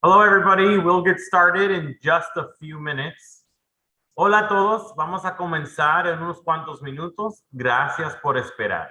Hello, everybody. We'll get started in just a few minutes. Hola a todos. Vamos a comenzar en unos cuantos minutos. Gracias por esperar.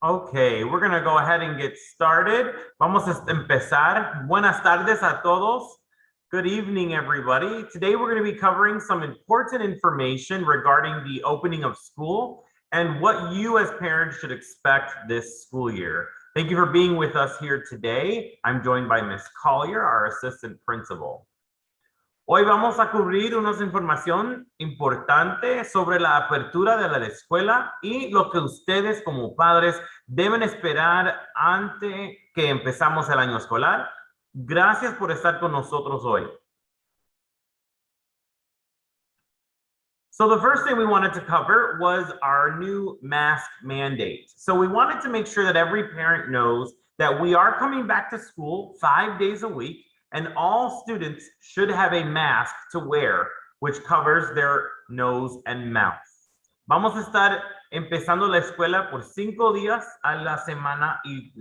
Okay, we're going to go ahead and get started. Vamos a empezar. Buenas tardes a todos. Good evening, everybody. Today, we're going to be covering some important information regarding the opening of school and what you as parents should expect this school year. Thank you for being with us here today. I'm joined by Ms. Collier, our assistant principal. Hoy vamos a cubrir una información importante sobre la apertura de la escuela y lo que ustedes como padres deben esperar antes que empezamos el año escolar. Gracias por estar con nosotros hoy. So the first thing we wanted to cover was our new mask mandate. So we wanted to make sure that every parent knows that we are coming back to school 5 days a week, and all students should have a mask to wear, which covers their nose and mouth. Vamos a estar empezando la escuela por 5 días a la semana y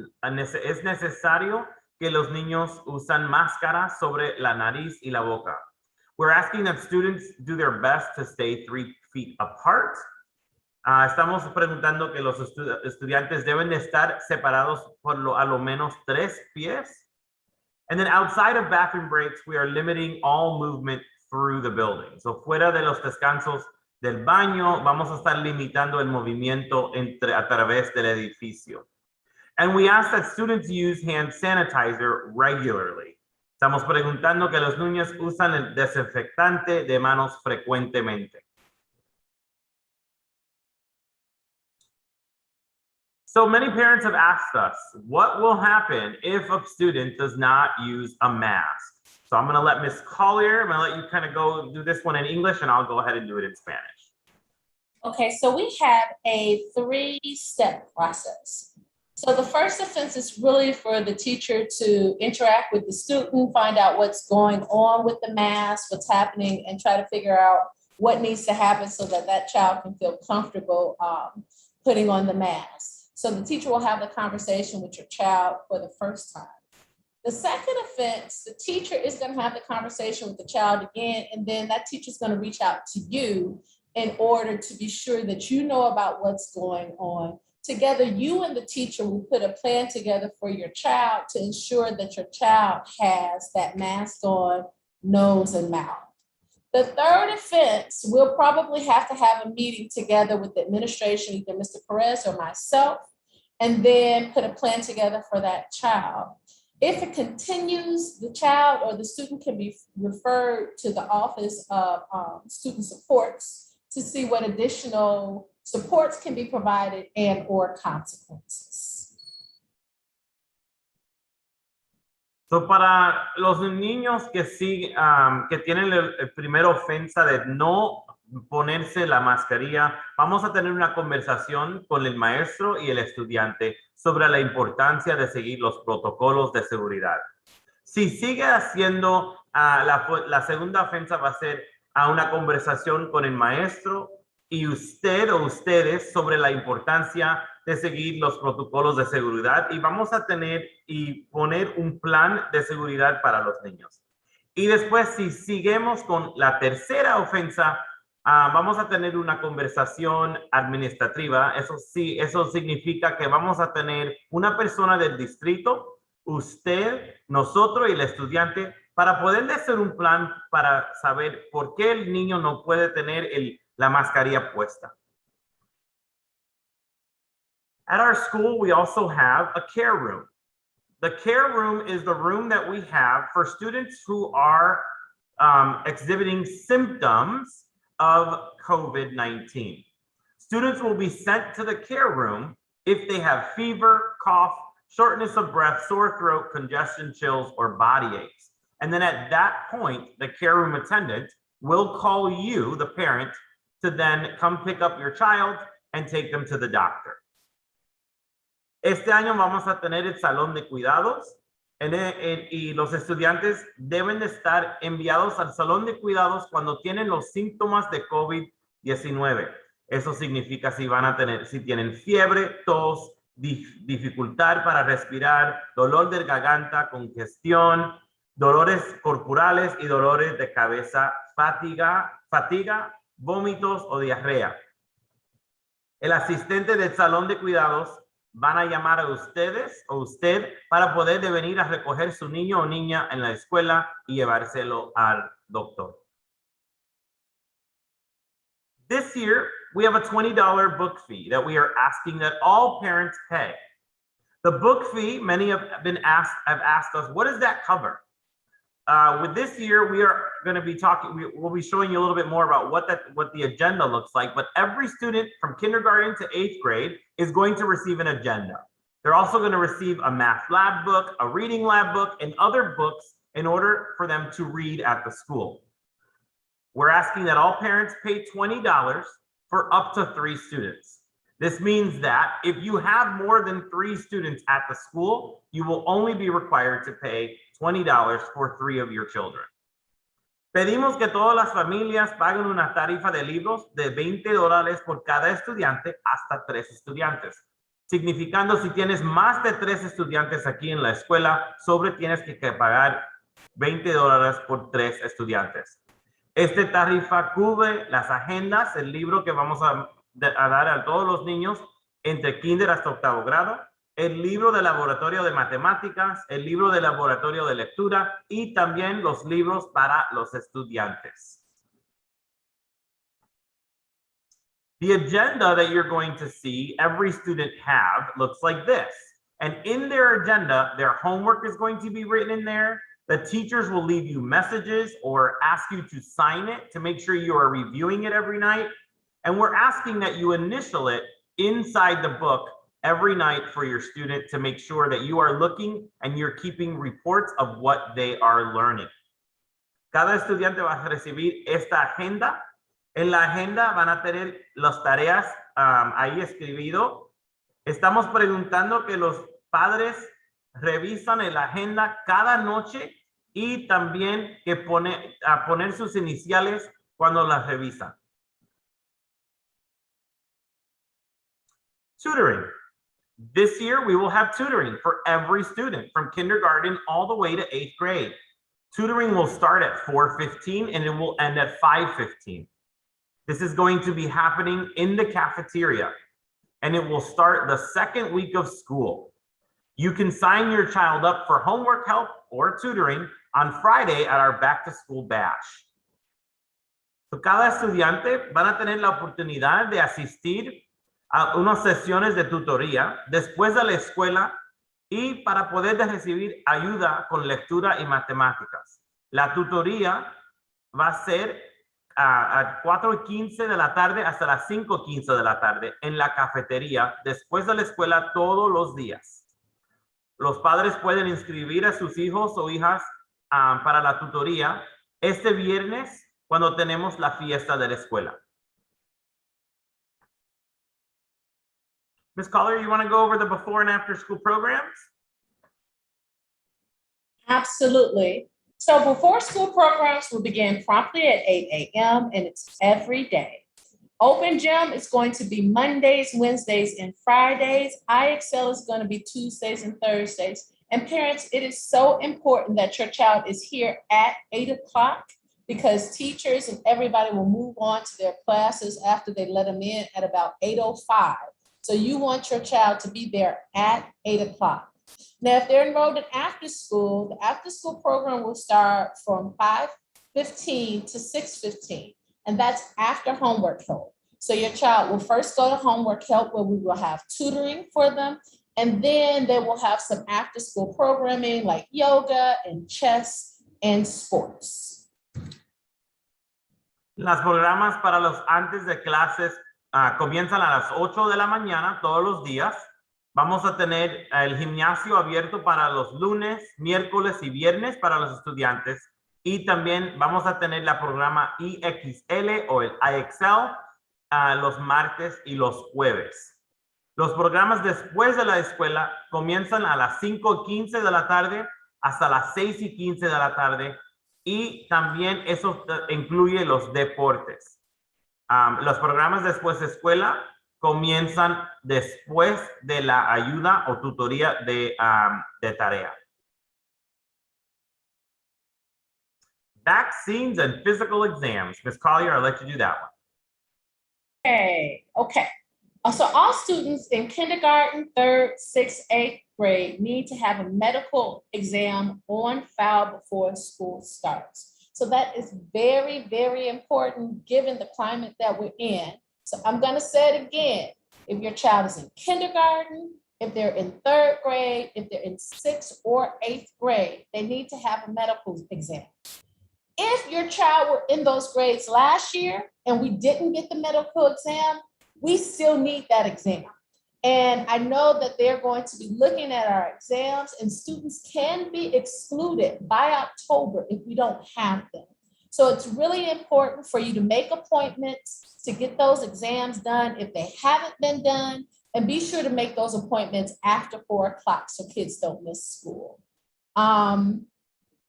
es necesario que los niños usan máscara sobre la nariz y la boca. We're asking that students do their best to stay 3 feet apart. Estamos preguntando que los estudiantes deben de estar separados por a lo menos 3 pies. And then outside of bathroom breaks, we are limiting all movement through the building. So fuera de los descansos del baño, vamos a estar limitando el movimiento a través del edificio. And we ask that students use hand sanitizer regularly. Estamos preguntando que los niños usan el desinfectante de manos frecuentemente. So many parents have asked us, what will happen if a student does not use a mask? So I'm going to let Ms. Collier, I'm going to let you kind of go do this one in English, and I'll go ahead and do it in Spanish. Okay, so we have a 3-step process. So the first offense is really for the teacher to interact with the student, find out what's going on with the mask, what's happening, and try to figure out what needs to happen so that that child can feel comfortable putting on the mask. So the teacher will have the conversation with your child for the first time. The second offense, the teacher is going to have the conversation with the child again, and then that teacher is going to reach out to you in order to be sure that you know about what's going on. Together, you and the teacher will put a plan together for your child to ensure that your child has that mask on, nose, and mouth. The third offense, we'll probably have to have a meeting together with the administration, either Mr. Perez or myself, and then put a plan together for that child. If it continues, the child or the student can be referred to the Office of Student Supports to see what additional supports can be provided and or consequences. So para los niños que sí, que tienen la primera ofensa de no ponerse la mascarilla, vamos a tener una conversación con el maestro y el estudiante sobre la importancia de seguir los protocolos de seguridad. Si sigue haciendo La segunda ofensa va a ser a una conversación con el maestro y usted o ustedes sobre la importancia de seguir los protocolos de seguridad, y vamos a tener y poner un plan de seguridad para los niños. Y después, si seguimos con la tercera ofensa, vamos a tener una conversación administrativa. Eso sí, eso significa que vamos a tener una persona del distrito, usted, nosotros y el estudiante, para poder hacer un plan para saber por qué el niño no puede tener la mascarilla puesta. At our school, we also have a care room. The care room is the room that we have for students who are exhibiting symptoms of COVID-19. Students will be sent to the care room if they have fever, cough, shortness of breath, sore throat, congestion, chills, or body aches. And then at that point, the care room attendant will call you, the parent, to then come pick up your child and take them to the doctor. Este año vamos a tener el salón de cuidados y los estudiantes deben de estar enviados al salón de cuidados cuando tienen los síntomas de COVID-19. Eso significa si tienen fiebre, tos, dificultad para respirar, dolor de garganta, congestión, dolores corporales y dolores de cabeza, fatiga, vómitos o diarrea. El asistente del salón de cuidados van a llamar a ustedes o usted para poder venir a recoger su niño o niña en la escuela y llevárselo al doctor. This year, we have a $20 book fee that we are asking that all parents pay. The book fee, many have asked us, what does that cover? With this year, we are going to be we'll be showing you a little bit more about what the agenda looks like, but every student from kindergarten to 8th grade is going to receive an agenda. They're also going to receive a math lab book, a reading lab book, and other books in order for them to read at the school. We're asking that all parents pay $20 for up to 3 students. This means that if you have more than 3 students at the school, you will only be required to pay $20 for 3 of your children. Pedimos que todas las familias paguen una tarifa de libros de $20 por cada estudiante hasta 3 estudiantes. Significando si tienes más de 3 estudiantes aquí en la escuela, tienes que pagar $20 por 3 estudiantes. Esta tarifa cubre las agendas, el libro que vamos a dar a todos los niños entre kinder hasta 8º grado, el libro de laboratorio de matemáticas, el libro de laboratorio de lectura y también los libros para los estudiantes. The agenda that you're going to see every student have looks like this. And in their agenda, their homework is going to be written in there. The teachers will leave you messages or ask you to sign it to make sure you are reviewing it every night. And we're asking that you initial it inside the book every night for your student to make sure that you are looking and you're keeping reports of what they are learning. Cada estudiante va a recibir esta agenda. En la agenda van a tener las tareas ahí escribido. Estamos preguntando que los padres revisan la agenda cada noche y también que poner sus iniciales cuando las revisan. Tutoring. This year, we will have tutoring for every student from kindergarten all the way to 8th grade. Tutoring will start at 4:15 and it will end at 5:15. This is going to be happening in the cafeteria and it will start the second week of school. You can sign your child up for homework help or tutoring on Friday at our back to school bash. So, cada estudiante van a tener la oportunidad de asistir a unas sesiones de tutoría después de la escuela y para poder recibir ayuda con lectura y matemáticas. La tutoría va a ser a 4:15 de la tarde hasta las 5:15 de la tarde en la cafetería después de la escuela todos los días. Los padres pueden inscribir a sus hijos o hijas para la tutoría este viernes cuando tenemos la fiesta de la escuela. Ms. Collier, you want to go over the before and after school programs? Absolutely. So before school programs will begin promptly at 8 a.m. and it's every day. Open gym is going to be Mondays, Wednesdays, and Fridays. IXL is going to be Tuesdays and Thursdays. And parents, it is so important that your child is here at 8 o'clock because teachers and everybody will move on to their classes after they let them in at about 8:05. So you want your child to be there at 8 o'clock. Now, if they're enrolled in after school, the after school program will start from 5:15 to 6:15, and that's after homework help. So your child will first go to homework help where we will have tutoring for them, and then they will have some after school programming like yoga and chess and sports. Los programas para los antes de clases comienzan a las 8 de la mañana todos los días. Vamos a tener el gimnasio abierto para los lunes, miércoles y viernes para los estudiantes. Y también vamos a tener la programa IXL o el IXL los martes y los jueves. Los programas después de la escuela comienzan a las 5:15 de la tarde hasta las 6:15 de la tarde. Y también eso incluye los deportes. Los programas después de escuela comienzan después de la ayuda o tutoría de tarea. Vaccines and physical exams. Ms. Collier, I'll let you do that one. Okay. So all students in kindergarten, 3rd, 6th, 8th grade need to have a medical exam on file before school starts. So that is very, very important given the climate that we're in. So I'm going to say it again. If your child is in kindergarten, if they're in 3rd grade, if they're in 6th or 8th grade, they need to have a medical exam. If your child were in those grades last year and we didn't get the medical exam, we still need that exam. And I know that they're going to be looking at our exams, and students can be excluded by October if we don't have them. So it's really important for you to make appointments to get those exams done if they haven't been done, and be sure to make those appointments after 4 o'clock so kids don't miss school.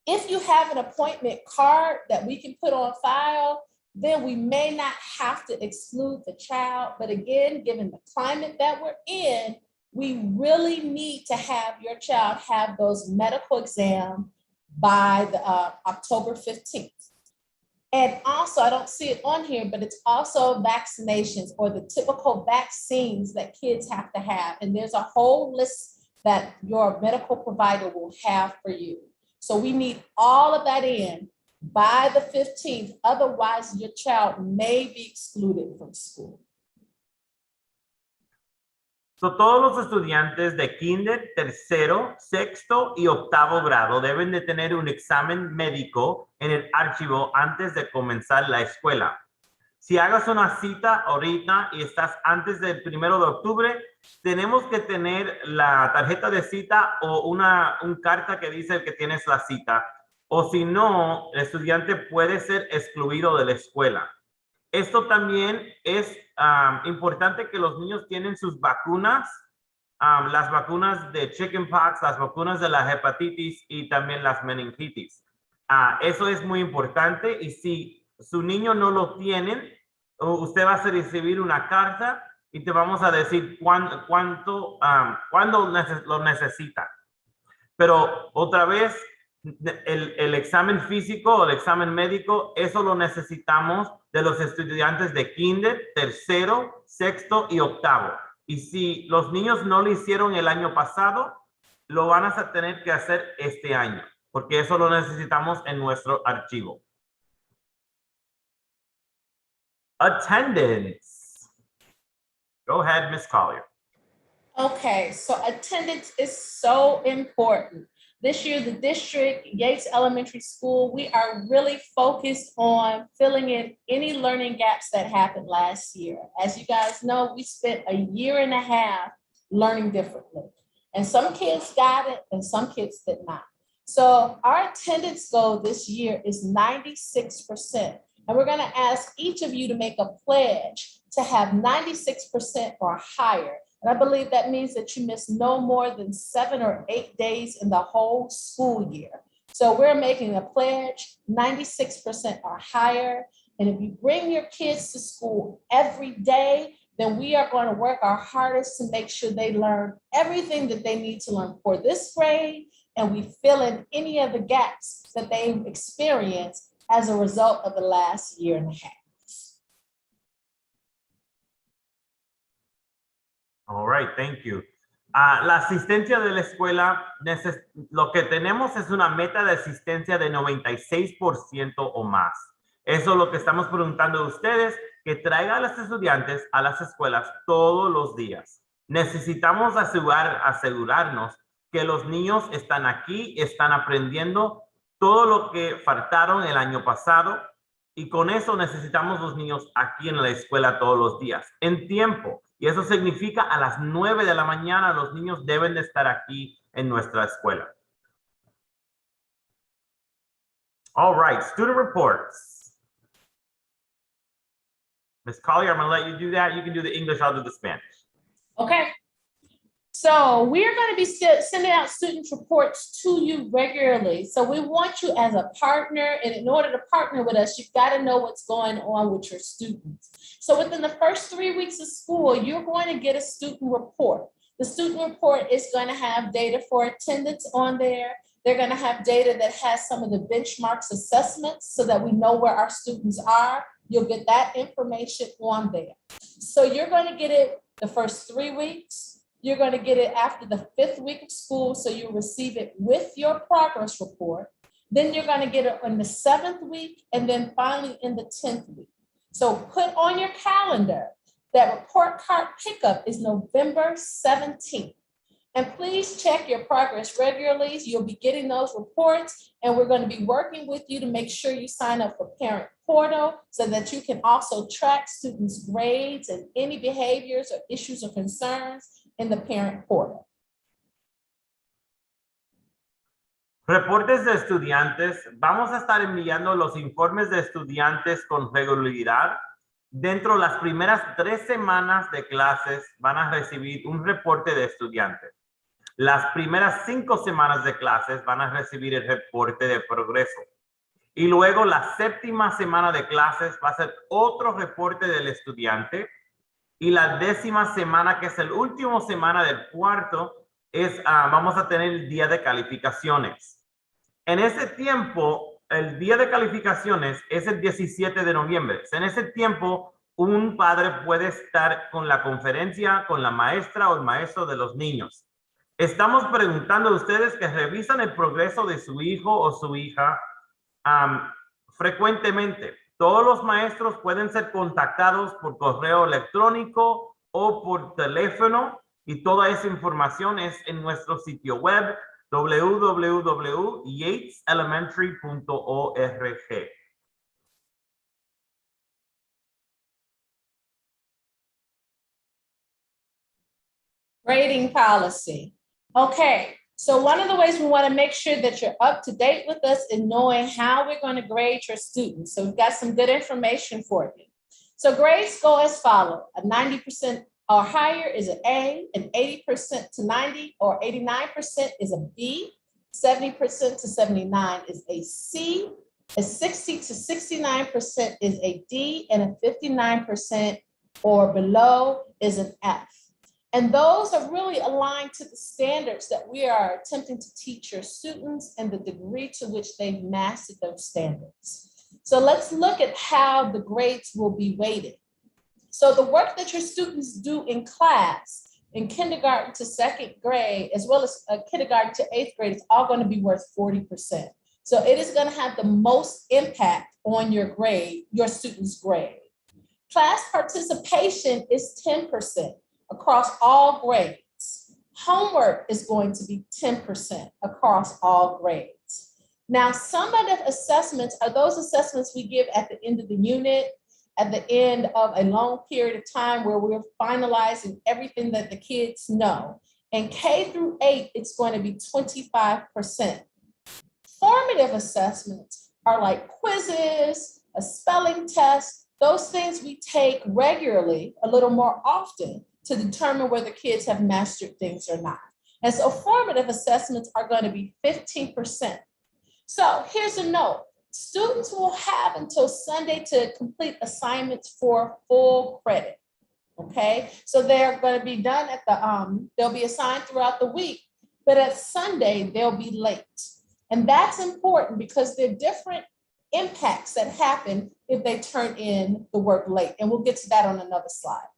If you have an appointment card that we can put on file, then we may not have to exclude the child. But again, given the climate that we're in, we really need to have your child have those medical exams by the October 15th. And also, I don't see it on here, but it's also vaccinations or the typical vaccines that kids have to have. And there's a whole list that your medical provider will have for you. So we need all of that in by the 15th. Otherwise, your child may be excluded from school. So, todos los estudiantes de kinder, tercero, sexto y octavo grado deben de tener un examen médico en el archivo antes de comenzar la escuela. Si hagas una cita ahorita y estás antes del 1 de octubre, tenemos que tener la tarjeta de cita o una carta que dice que tienes la cita. O si no, el estudiante puede ser excluido de la escuela. Esto también es importante que los niños tienen sus vacunas, las vacunas de chickenpox, las vacunas de la hepatitis y también las meningitis. Eso es muy importante, y si su niño no lo tiene, usted va a recibir una carta y te vamos a decir cuándo lo necesita. Pero otra vez, el examen físico o el examen médico, eso lo necesitamos de los estudiantes de kinder, tercero, sexto y octavo. Y si los niños no lo hicieron el año pasado, lo van a tener que hacer este año, porque eso lo necesitamos en nuestro archivo. Attendance. Go ahead, Ms. Collier. Okay, so attendance is so important. This year, the district, Yates Elementary School, we are really focused on filling in any learning gaps that happened last year. As you guys know, we spent a year and a half learning differently. And some kids got it and some kids did not. So our attendance goal this year is 96%. And we're going to ask each of you to make a pledge to have 96% or higher. And I believe that means that you miss no more than 7 or 8 days in the whole school year. So we're making a pledge, 96% or higher. And if you bring your kids to school every day, then we are going to work our hardest to make sure they learn everything that they need to learn for this grade, and we fill in any of the gaps that they've experienced as a result of the last year and a half. All right, thank you. La asistencia de la escuela, lo que tenemos es una meta de asistencia de 96% o más. Eso es lo que estamos preguntando de ustedes, que traigan a los estudiantes a las escuelas todos los días. Necesitamos asegurarnos que los niños están aquí, están aprendiendo todo lo que faltaron el año pasado, y con eso necesitamos los niños aquí en la escuela todos los días, en tiempo. Y eso significa a las 9 de la mañana los niños deben de estar aquí en nuestra escuela. All right, student reports. Ms. Collier, I'm gonna let you do that. You can do the English, I'll do the Spanish. Okay. So we're going to be sending out student reports to you regularly. So we want you as a partner, and in order to partner with us, you've got to know what's going on with your students. So within the first 3 weeks of school, you're going to get a student report. The student report is going to have data for attendance on there. They're going to have data that has some of the benchmarks assessments so that we know where our students are. You'll get that information on there. So you're going to get it the first 3 weeks. You're going to get it after the 5th week of school, so you'll receive it with your progress report. Then you're going to get it on the 7th week, and then finally in the 10th week. So put on your calendar that report card pickup is November 17th. And please check your progress regularly. You'll be getting those reports, and we're going to be working with you to make sure you sign up for Parent Portal so that you can also track students' grades and any behaviors or issues or concerns in the Parent Portal. Reportes de estudiantes. Vamos a estar enviando los informes de estudiantes con regularidad. Dentro de las primeras 3 semanas de clases van a recibir un reporte de estudiantes. Las primeras 5 semanas de clases van a recibir el reporte de progreso. Y luego la 7ª semana de clases va a ser otro reporte del estudiante. Y la 10ª semana, que es el último semana del cuarto, vamos a tener el día de calificaciones. En ese tiempo, el día de calificaciones es el 17 de noviembre. En ese tiempo, un padre puede estar con la conferencia, con la maestra o el maestro de los niños. Estamos preguntando a ustedes que revisan el progreso de su hijo o su hija frecuentemente. Todos los maestros pueden ser contactados por correo electrónico o por teléfono, y toda esa información es en nuestro sitio web www.yateselementary.org. Grading policy. Okay, so one of the ways we want to make sure that you're up to date with us in knowing how we're going to grade your students. So we've got some good information for you. So grades go as follows. A 90% or higher is an A, an 80% to 90 or 89% is a B, 70% to 79 is a C, a 60 to 69% is a D, and a 59% or below is an F. And those are really aligned to the standards that we are attempting to teach your students and the degree to which they've mastered those standards. So let's look at how the grades will be weighted. So the work that your students do in class, in kindergarten to 2nd grade, as well as kindergarten to 8th grade, is all going to be worth 40%. So it is going to have the most impact on your grade, your student's grade. Class participation is 10%. Across all grades. Homework is going to be 10% across all grades. Now, summative assessments are those assessments we give at the end of the unit, at the end of a long period of time where we're finalizing everything that the kids know. And K through 8, it's going to be 25%. Formative assessments are like quizzes, a spelling test, those things we take regularly, a little more often, to determine whether kids have mastered things or not. And so formative assessments are going to be 15%. So here's a note. Students will have until Sunday to complete assignments for full credit. Okay, so they're going to be done at the, they'll be assigned throughout the week, but at Sunday, they'll be late. And that's important because there are different impacts that happen if they turn in the work late. And we'll get to that on another slide.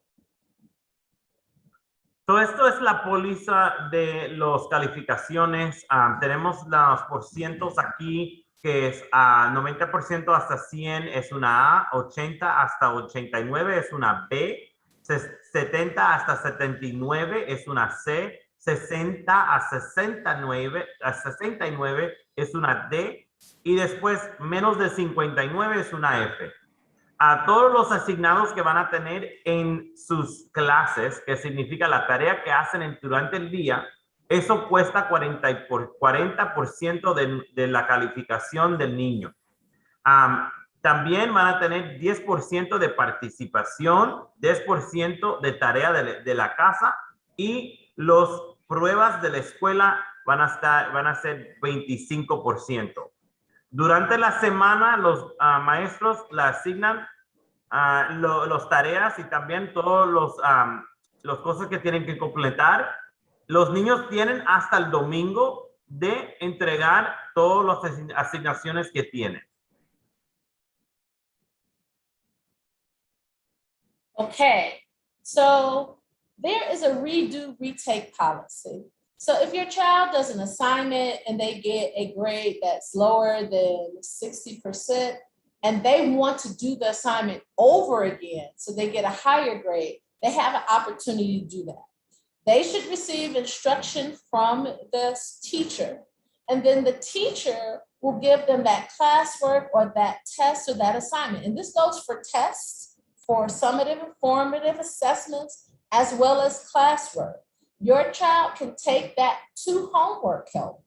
Todo esto es la póliza de las calificaciones. Tenemos los porcientos aquí, que es 90% hasta 100 es una A, 80 hasta 89 es una B, 70 hasta 79 es una C, 60 a 69 es una D, y después menos de 59 es una F. A todos los asignados que van a tener en sus clases, que significa la tarea que hacen durante el día, eso cuesta 40% de la calificación del niño. También van a tener 10% de participación, 10% de tarea de la casa, y las pruebas de la escuela van a ser 25%. Durante la semana, los maestros le asignan las tareas y también todas las cosas que tienen que completar. Los niños tienen hasta el domingo de entregar todas las asignaciones que tienen. Okay, so there is a redo retake policy. So if your child does an assignment and they get a grade that's lower than 60%, and they want to do the assignment over again, so they get a higher grade, they have an opportunity to do that. They should receive instruction from the teacher, and then the teacher will give them that classwork or that test or that assignment. And this goes for tests, for summative and formative assessments, as well as classwork. Your child can take that to homework help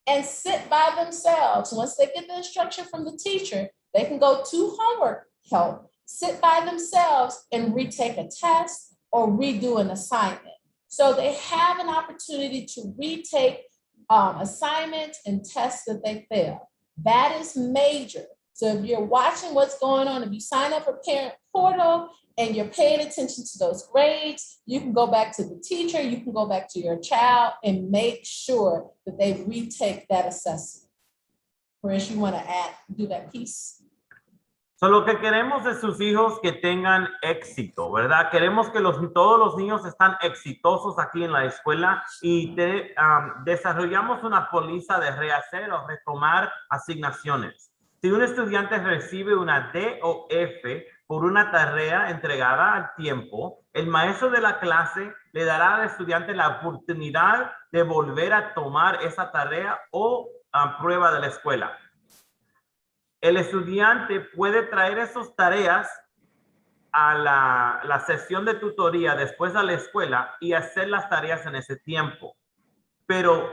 and sit by themselves. Once they get the instruction from the teacher, they can go to homework help, sit by themselves and retake a test or redo an assignment. So they have an opportunity to retake assignments and tests that they fail. That is major. So if you're watching what's going on, if you sign up for Parent Portal and you're paying attention to those grades, you can go back to the teacher, you can go back to your child and make sure that they retake that assessment. Chris, you want to do that piece? So, lo que queremos de sus hijos que tengan éxito, ¿verdad? Queremos que todos los niños están exitosos aquí en la escuela y desarrollamos una póliza de rehacer o retomar asignaciones. Si un estudiante recibe una D o F por una tarea entregada al tiempo, el maestro de la clase le dará al estudiante la oportunidad de volver a tomar esa tarea o prueba de la escuela. El estudiante puede traer esas tareas a la sesión de tutoría después a la escuela y hacer las tareas en ese tiempo. Pero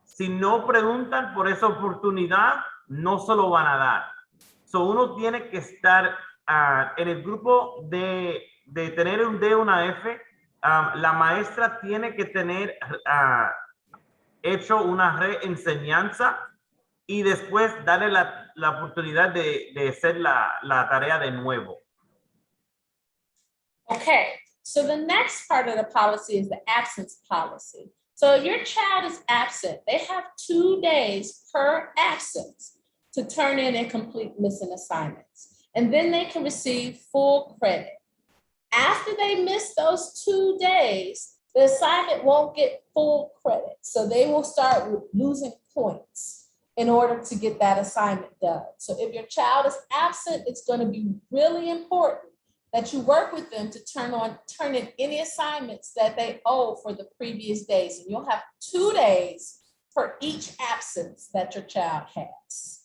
si no preguntan por esa oportunidad, no se lo van a dar. So, uno tiene que estar en el grupo de tener un D o una F. La maestra tiene que tener hecho una reenseñanza y después darle la oportunidad de hacer la tarea de nuevo. Okay, so the next part of the policy is the absence policy. So if your child is absent, they have 2 days per absence to turn in and complete missing assignments. And then they can receive full credit. After they miss those 2 days, the assignment won't get full credit. So they will start losing points in order to get that assignment done. So if your child is absent, it's going to be really important that you work with them to turn in any assignments that they owe for the previous days. And you'll have 2 days for each absence that your child has.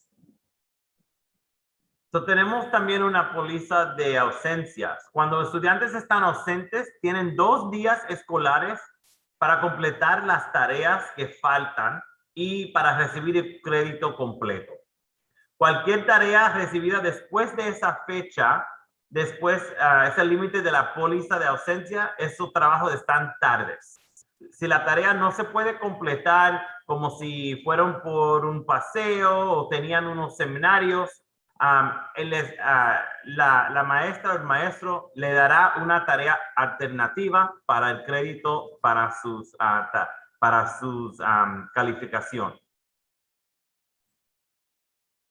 So, tenemos también una póliza de ausencias. Cuando los estudiantes están ausentes, tienen 2 días escolares para completar las tareas que faltan y para recibir el crédito completo. Cualquier tarea recibida después de esa fecha, después es el límite de la póliza de ausencia, esos trabajos están tardes. si la tarea no se puede completar como si fueron por un paseo o tenían unos seminarios, la maestra o el maestro le dará una tarea alternativa para el crédito para sus calificación.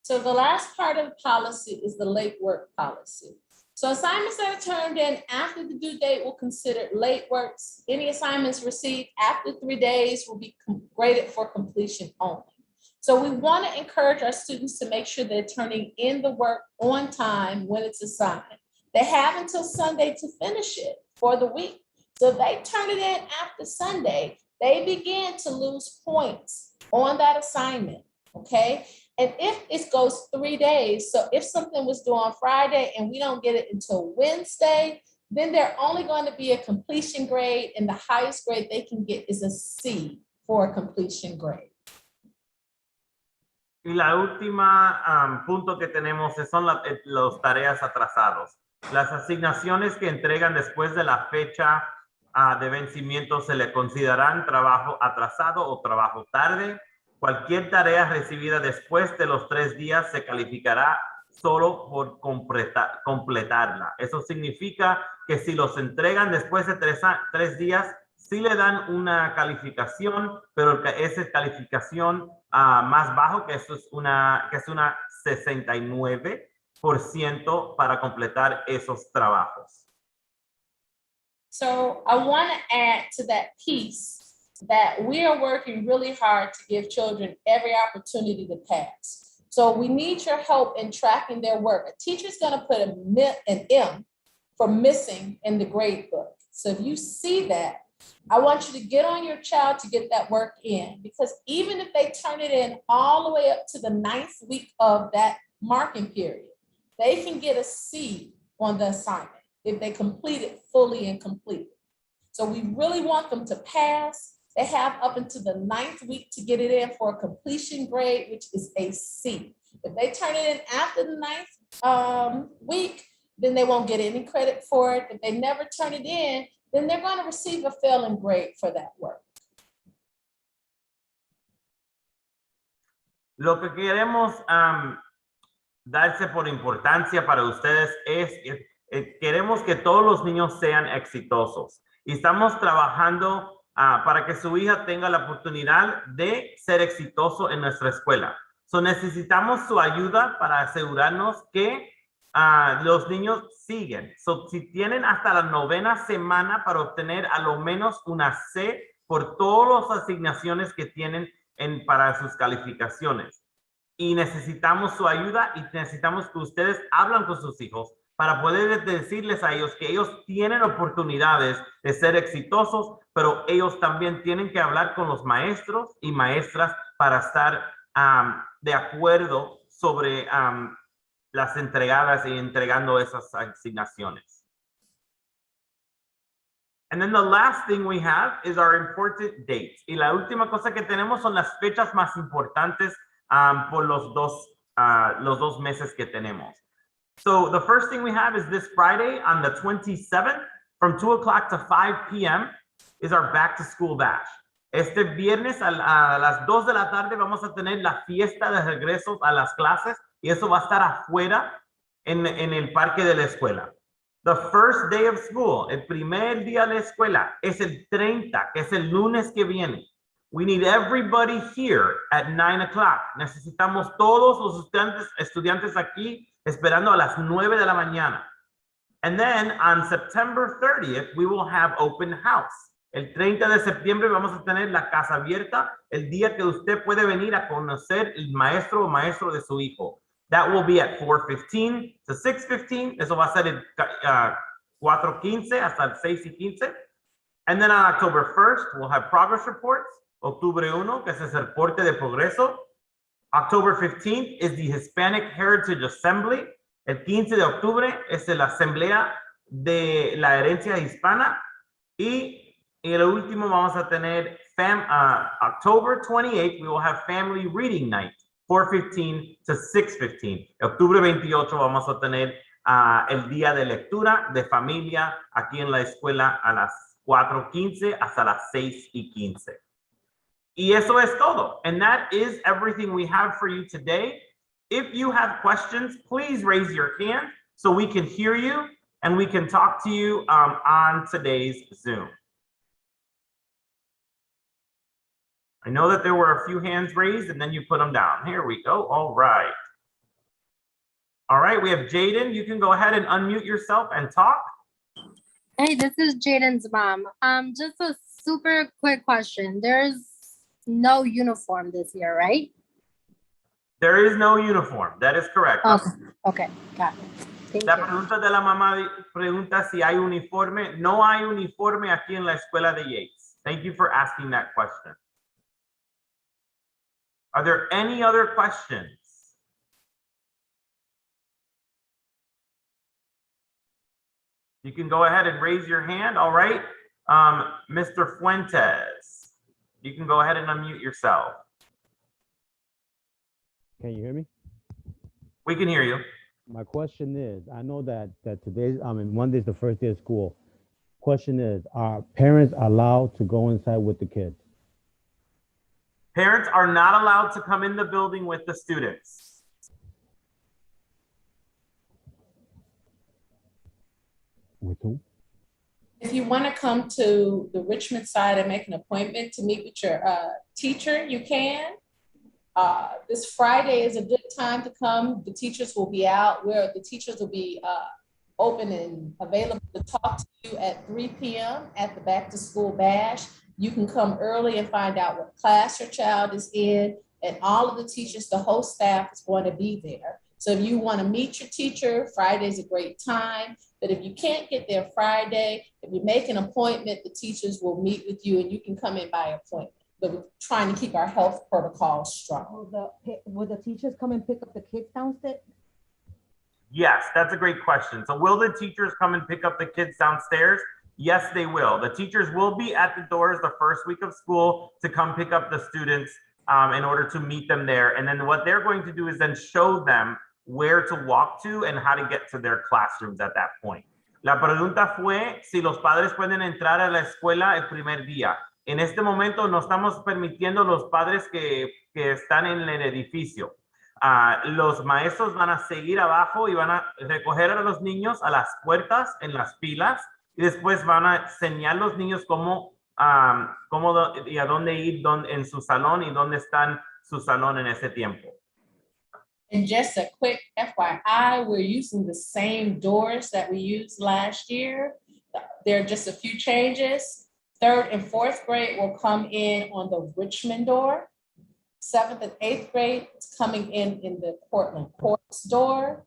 So the last part of the policy is the late work policy. So assignments that are turned in after the due date will consider late works. Any assignments received after 3 days will be graded for completion only. So we want to encourage our students to make sure they're turning in the work on time when it's assigned. They have until Sunday to finish it for the week. So if they turn it in after Sunday, they begin to lose points on that assignment, okay? And if it goes 3 days, so if something was due on Friday and we don't get it until Wednesday, then they're only going to be a completion grade, and the highest grade they can get is a C for a completion grade. Y la última punto que tenemos son los tareas atrasados. Las asignaciones que entregan después de la fecha de vencimiento se le considerarán trabajo atrasado o trabajo tarde. Cualquier tarea recibida después de los 3 días se calificará solo por completarla. Eso significa que si los entregan después de 3 días, sí le dan una calificación, pero esa calificación más bajo, que es una 69% para completar esos trabajos. So I want to add to that piece that we are working really hard to give children every opportunity to pass. So we need your help in tracking their work. A teacher's going to put an M for missing in the grade book. So if you see that, I want you to get on your child to get that work in, because even if they turn it in all the way up to the 9th week of that marking period, they can get a C on the assignment if they complete it fully and complete. So we really want them to pass. They have up until the 9th week to get it in for a completion grade, which is a C. If they turn it in after the 9th week, then they won't get any credit for it. If they never turn it in, then they're going to receive a failing grade for that work. Lo que queremos darse por importancia para ustedes es queremos que todos los niños sean exitosos. Y estamos trabajando para que su hija tenga la oportunidad de ser exitoso en nuestra escuela. So necesitamos su ayuda para asegurarnos que los niños siguen. So, si tienen hasta la 9ª semana para obtener a lo menos una C por todas las asignaciones que tienen para sus calificaciones. Y necesitamos su ayuda y necesitamos que ustedes hablen con sus hijos para poder decirles a ellos que ellos tienen oportunidades de ser exitosos, pero ellos también tienen que hablar con los maestros y maestras para estar de acuerdo sobre las entregadas y entregando esas asignaciones. And then the last thing we have is our important dates. Y la última cosa que tenemos son las fechas más importantes por los dos meses que tenemos. So the first thing we have is this Friday on the 27th from 2 o'clock to 5 p.m. is our back to school bash. Este viernes a las 2 de la tarde vamos a tener la fiesta de regresos a las clases y eso va a estar afuera en el parque de la escuela. The first day of school, el primer día de la escuela, es el 30, que es el lunes que viene. We need everybody here at 9 o'clock. Necesitamos todos los estudiantes aquí esperando a las 9 de la mañana. And then on September 30th, we will have open house. El 30 de septiembre vamos a tener la casa abierta, el día que usted puede venir a conocer el maestro o maestro de su hijo. That will be at 4:15 to 6:15. Eso va a ser el 4:15 hasta el 6:15. And then on October 1st, we'll have progress reports. Octubre 1, que es el reporte de progreso. October 15th is the Hispanic Heritage Assembly. El 15 de octubre es la asamblea de la herencia hispana. Y el último vamos a tener October 28th, we will have Family Reading Night, 4:15 to 6:15. Octubre 28 vamos a tener el día de lectura de familia aquí en la escuela a las 4:15 hasta las 6:15. Y eso es todo. And that is everything we have for you today. If you have questions, please raise your hand so we can hear you and we can talk to you on today's Zoom. I know that there were a few hands raised and then you put them down. Here we go. All right. All right, we have Jaden. You can go ahead and unmute yourself and talk. Hey, this is Jaden's mom. Just a super quick question. There's no uniform this year, right? There is no uniform. That is correct. Okay, got it. Thank La you. pregunta de la mamá pregunta si hay uniforme. No hay uniforme aquí en la escuela de Yates. Thank you for asking that question. Are there any other questions? You can go ahead and raise your hand. All right. Mr. Fuentes, you can go ahead and unmute yourself. Can you hear me? We can hear you. My question is, I know that today's, Monday's the first day of school. Question is, are parents allowed to go inside with the kids? Parents are not allowed to come in the building with the students. With who? If you want to come to the Richmond side and make an appointment to meet with your teacher, you can. This Friday is a good time to come. The teachers will be out where the teachers will be open and available to talk to you at 3 p.m. at the back to school bash. You can come early and find out what class your child is in, and all of the teachers, the whole staff is going to be there. So if you want to meet your teacher, Friday is a great time. But if you can't get there Friday, if you make an appointment, the teachers will meet with you and you can come in by appointment. But we're trying to keep our health protocols strong. Will the teachers come and pick up the kids downstairs? Yes, that's a great question. So will the teachers come and pick up the kids downstairs? Yes, they will. The teachers will be at the doors the first week of school to come pick up the students in order to meet them there. And then what they're going to do is then show them where to walk to and how to get to their classrooms at that point. La pregunta fue si los padres pueden entrar a la escuela el primer día. En este momento no estamos permitiendo los padres que están en el edificio. Los maestros van a seguir abajo y van a recoger a los niños a las puertas en las filas y después van a enseñar a los niños cómo y a dónde ir en su salón y dónde están su salón en ese tiempo. And just a quick FYI, we're using the same doors that we used last year. There are just a few changes. 3rd and 4th grade will come in on the Richmond door. 7th and 8th grade is coming in the Portland Courts door.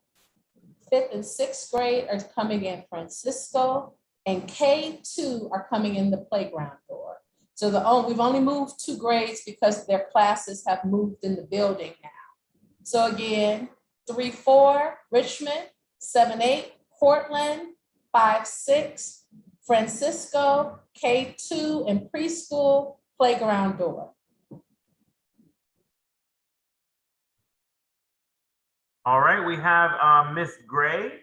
5th and 6th grade are coming in Francisco, and K2 are coming in the playground door. So we've only moved 2 grades because their classes have moved in the building now. So again, 3-4 Richmond, 7-8 Portland, 5-6 Francisco, K2 and preschool playground door. All right, we have Miss Gray.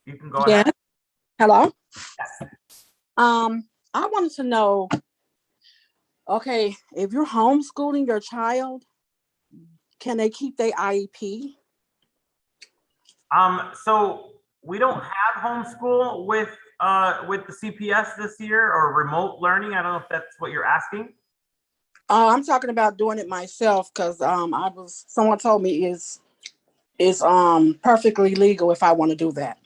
You can go ahead. Hello. Yes. I wanted to know, okay, if you're homeschooling your child, can they keep their IEP? So we don't have homeschool with the CPS this year, or remote learning. I don't know if that's what you're asking. I'm talking about doing it myself because someone told me it's perfectly legal if I want to do that.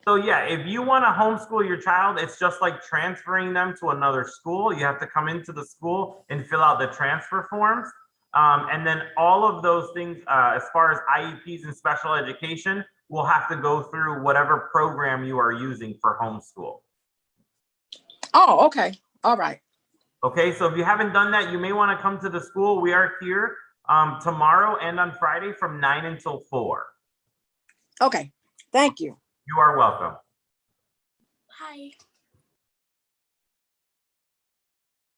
So yeah, if you want to homeschool your child, it's just like transferring them to another school. You have to come into the school and fill out the transfer forms. And then all of those things, as far as IEPs and special education, will have to go through whatever program you are using for homeschool. Oh, okay. All right. Okay, so if you haven't done that, you may want to come to the school. We are here tomorrow and on Friday from 9 until 4. Okay, thank you. You are welcome. Hi.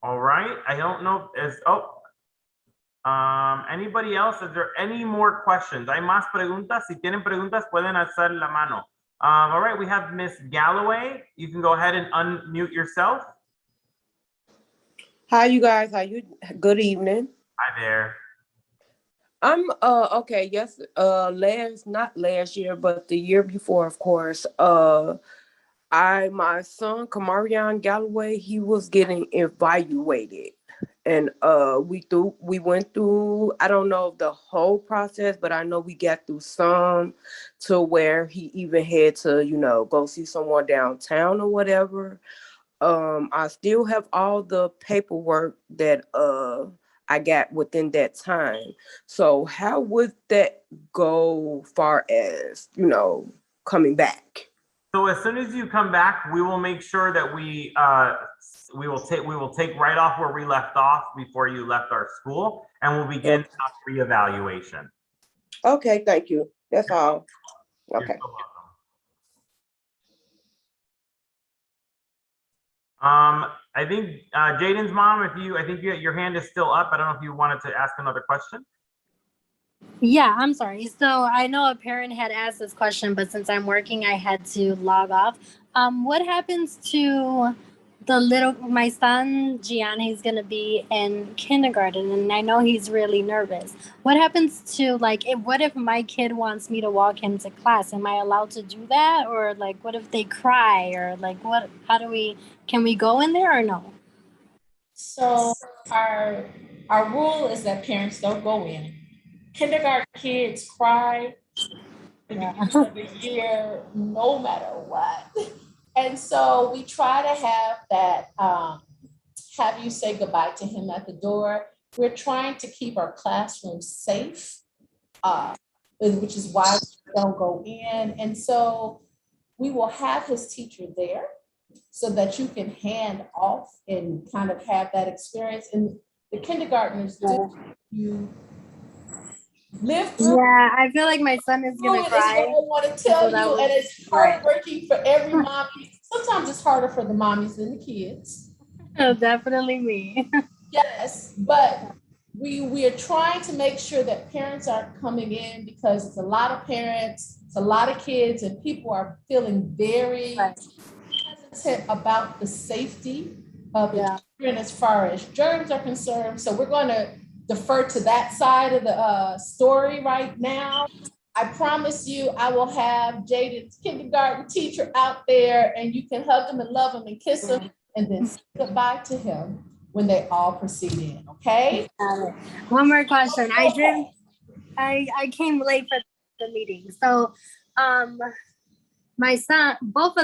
All right, I don't know if anybody else, is there any more questions? Hay más preguntas. Si tienen preguntas, pueden alzar la mano. All right, we have Miss Galloway. You can go ahead and unmute yourself. Hi, you guys. How you? Good evening. Hi there. I'm okay. Yes. Not last year, but the year before, of course. My son Kamarion Galloway, he was getting evaluated, and we went through. I don't know the whole process, but I know we got through some, to where he even had to, go see someone downtown or whatever. I still have all the paperwork that I got within that time. So how would that go far as, coming back? So as soon as you come back, we will make sure that we will take right off where we left off before you left our school, and we'll begin a reevaluation. Okay, thank you. That's all. Okay. You're so welcome. I think Jaden's mom, I think your hand is still up. I don't know if you wanted to ask another question. Yeah, I'm sorry. So I know a parent had asked this question, but since I'm working, I had to log off. What happens to my son, Gian, he's going to be in kindergarten, and I know he's really nervous. What happens to, what if my kid wants me to walk him to class? Am I allowed to do that? Or, what if they cry? Or, can we go in there or no? So our rule is that parents don't go in. Kindergarten kids cry the beginning of the year, no matter what. And so we try to have that, have you say goodbye to him at the door. We're trying to keep our classrooms safe, which is why we don't go in. And so we will have his teacher there so that you can hand off and kind of have that experience. And the kindergartners you live through. Yeah, I feel like my son is gonna cry. I want to tell you, and it's heartbreaking for every mommy. Sometimes it's harder for the mommies than the kids. Oh, definitely me. Yes, but we are trying to make sure that parents aren't coming in because it's a lot of parents, it's a lot of kids, and people are feeling very hesitant about the safety of the children as far as germs are concerned. So we're going to defer to that side of the story right now. I promise you, I will have Jaden's kindergarten teacher out there, and you can hug him and love him and kiss him, and then say goodbye to him when they all proceed in. Okay. One more question. I came late for the meeting, so my son, both of them.